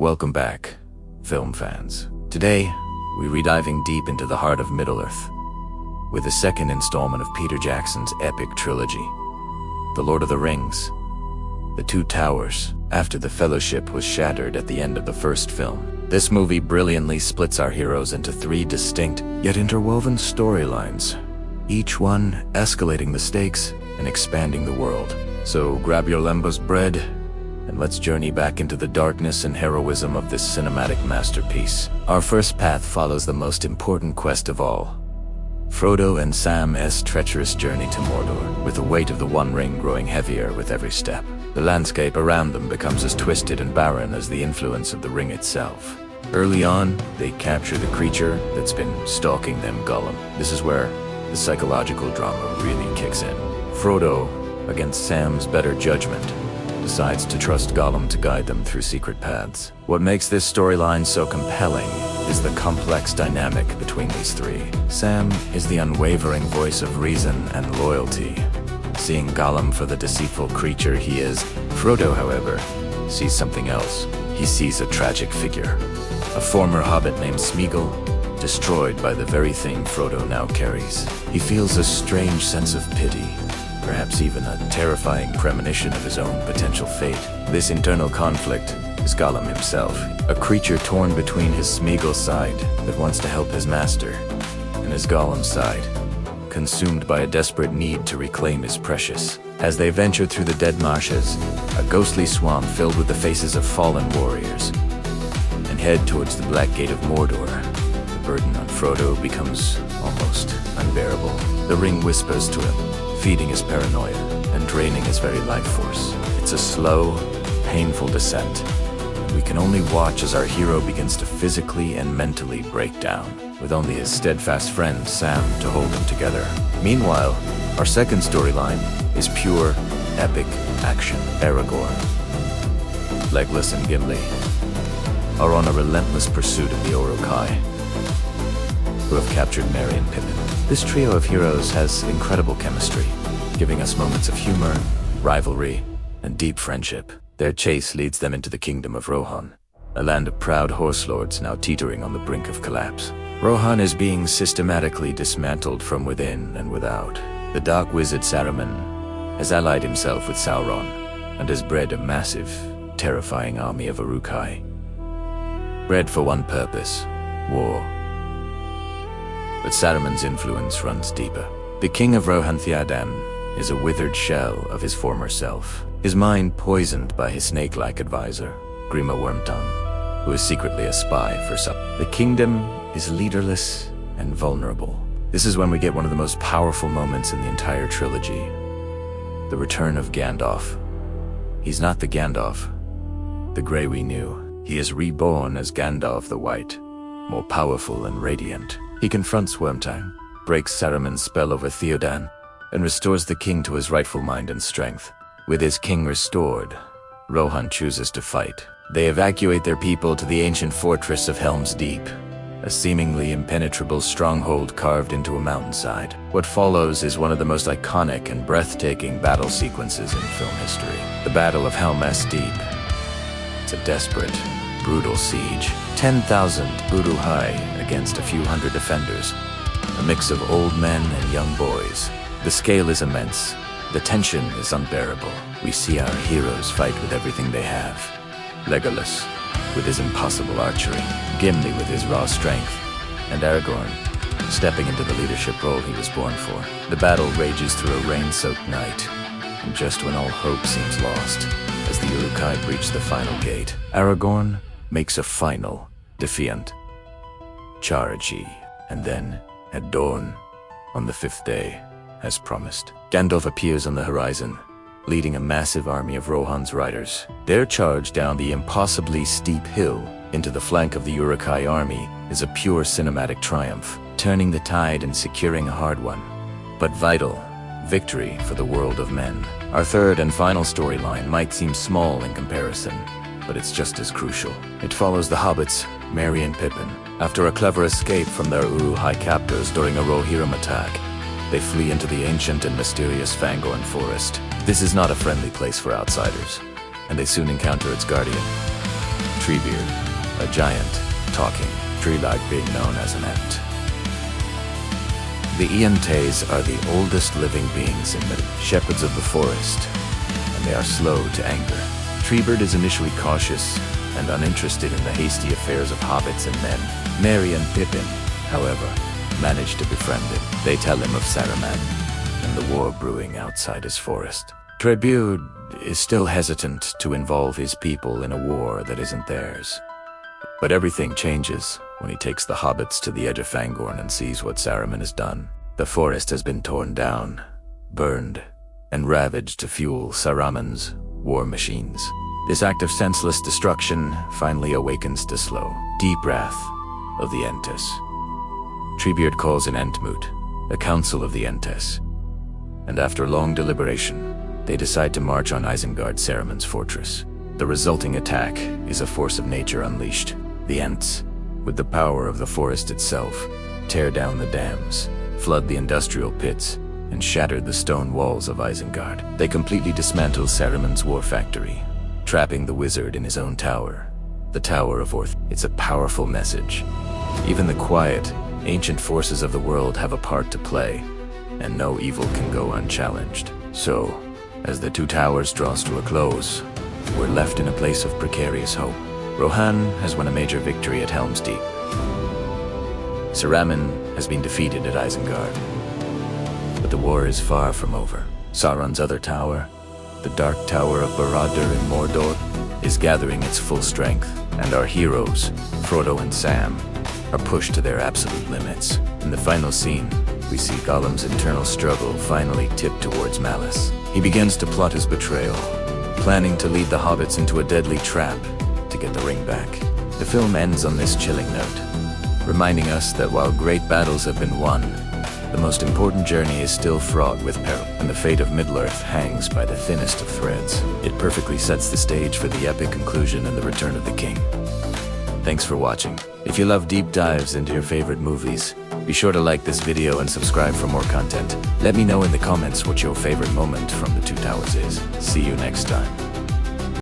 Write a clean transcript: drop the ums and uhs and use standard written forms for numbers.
Welcome back, film fans. Today, we're rediving deep into the heart of Middle-earth with the second installment of Peter Jackson's epic trilogy, The Lord of the Rings, The Two Towers. After the Fellowship was shattered at the end of the first film, this movie brilliantly splits our heroes into three distinct yet interwoven storylines, each one escalating the stakes and expanding the world. So grab your lembas bread and let's journey back into the darkness and heroism of this cinematic masterpiece. Our first path follows the most important quest of all, Frodo and Sam's treacherous journey to Mordor, with the weight of the One Ring growing heavier with every step. The landscape around them becomes as twisted and barren as the influence of the ring itself. Early on, they capture the creature that's been stalking them, Gollum. This is where the psychological drama really kicks in. Frodo, against Sam's better judgment, decides to trust Gollum to guide them through secret paths. What makes this storyline so compelling is the complex dynamic between these three. Sam is the unwavering voice of reason and loyalty, seeing Gollum for the deceitful creature he is. Frodo, however, sees something else. He sees a tragic figure, a former hobbit named Smeagol, destroyed by the very thing Frodo now carries. He feels a strange sense of pity, perhaps even a terrifying premonition of his own potential fate. This internal conflict is Gollum himself, a creature torn between his Smeagol side that wants to help his master, and his Gollum side, consumed by a desperate need to reclaim his precious. As they venture through the dead marshes, a ghostly swamp filled with the faces of fallen warriors, and head towards the Black Gate of Mordor, the burden on Frodo becomes almost unbearable. The ring whispers to him, feeding his paranoia and draining his very life force. It's a slow, painful descent. We can only watch as our hero begins to physically and mentally break down, with only his steadfast friend Sam to hold him together. Meanwhile, our second storyline is pure, epic action. Aragorn, Legolas and Gimli are on a relentless pursuit of the Uruk-hai, who have captured Merry and Pippin. This trio of heroes has incredible chemistry, giving us moments of humor, rivalry, and deep friendship. Their chase leads them into the kingdom of Rohan, a land of proud horse lords now teetering on the brink of collapse. Rohan is being systematically dismantled from within and without. The dark wizard Saruman has allied himself with Sauron and has bred a massive, terrifying army of Uruk-hai, bred for one purpose: war. But Saruman's influence runs deeper. The king of Rohan Theoden is a withered shell of his former self, his mind poisoned by his snake-like advisor, Grima Wormtongue, who is secretly a spy for some. The kingdom is leaderless and vulnerable. This is when we get one of the most powerful moments in the entire trilogy, the return of Gandalf. He's not the Gandalf, the Grey we knew. He is reborn as Gandalf the White, more powerful and radiant. He confronts Wormtongue, breaks Saruman's spell over Theoden, and restores the king to his rightful mind and strength. With his king restored, Rohan chooses to fight. They evacuate their people to the ancient fortress of Helm's Deep, a seemingly impenetrable stronghold carved into a mountainside. What follows is one of the most iconic and breathtaking battle sequences in film history. The Battle of Helm's Deep. It's a desperate, brutal siege. 10,000 Uruk-hai against a few hundred defenders, a mix of old men and young boys. The scale is immense. The tension is unbearable. We see our heroes fight with everything they have. Legolas, with his impossible archery, Gimli with his raw strength, and Aragorn, stepping into the leadership role he was born for. The battle rages through a rain-soaked night, and just when all hope seems lost, as the Uruk-hai breach the final gate, Aragorn makes a final, defiant charge, and then, at dawn, on the fifth day, as promised, Gandalf appears on the horizon, leading a massive army of Rohan's riders. Their charge down the impossibly steep hill into the flank of the Uruk-hai army is a pure cinematic triumph, turning the tide and securing a hard one, but vital victory for the world of men. Our third and final storyline might seem small in comparison, but it's just as crucial. It follows the hobbits, Merry and Pippin. After a clever escape from their Uruk-hai captors during a Rohirrim attack, they flee into the ancient and mysterious Fangorn forest. This is not a friendly place for outsiders, and they soon encounter its guardian, Treebeard, a giant, talking, tree-like being known as an ent. The Entes are the oldest living beings in the shepherds of the forest, and they are slow to anger. Treebeard is initially cautious and uninterested in the hasty affairs of hobbits and men. Merry and Pippin, however, manage to befriend him. They tell him of Saruman and the war brewing outside his forest. Treebeard is still hesitant to involve his people in a war that isn't theirs. But everything changes when he takes the hobbits to the edge of Fangorn and sees what Saruman has done. The forest has been torn down, burned, and ravaged to fuel Saruman's war machines. This act of senseless destruction finally awakens the slow, deep wrath of the Entes. Treebeard calls an Entmoot, a council of the Entes, and after long deliberation, they decide to march on Isengard, Saruman's fortress. The resulting attack is a force of nature unleashed. The Ents, with the power of the forest itself, tear down the dams, flood the industrial pits, and shatter the stone walls of Isengard. They completely dismantle Saruman's war factory, trapping the wizard in his own tower, the Tower of Orth. It's a powerful message. Even the quiet, ancient forces of the world have a part to play, and no evil can go unchallenged. So, as the two towers draws to a close, we're left in a place of precarious hope. Rohan has won a major victory at Helm's Deep. Saruman has been defeated at Isengard. But the war is far from over. Sauron's other tower, the Dark Tower of Barad-dûr in Mordor, is gathering its full strength, and our heroes, Frodo and Sam, are pushed to their absolute limits. In the final scene, we see Gollum's internal struggle finally tip towards malice. He begins to plot his betrayal, planning to lead the hobbits into a deadly trap to get the ring back. The film ends on this chilling note, reminding us that while great battles have been won, the most important journey is still fraught with peril, and the fate of Middle-earth hangs by the thinnest of threads. It perfectly sets the stage for the epic conclusion and the return of the king. Thanks for watching. If you love deep dives into your favorite movies, be sure to like this video and subscribe for more content. Let me know in the comments what your favorite moment from The Two Towers is. See you next time.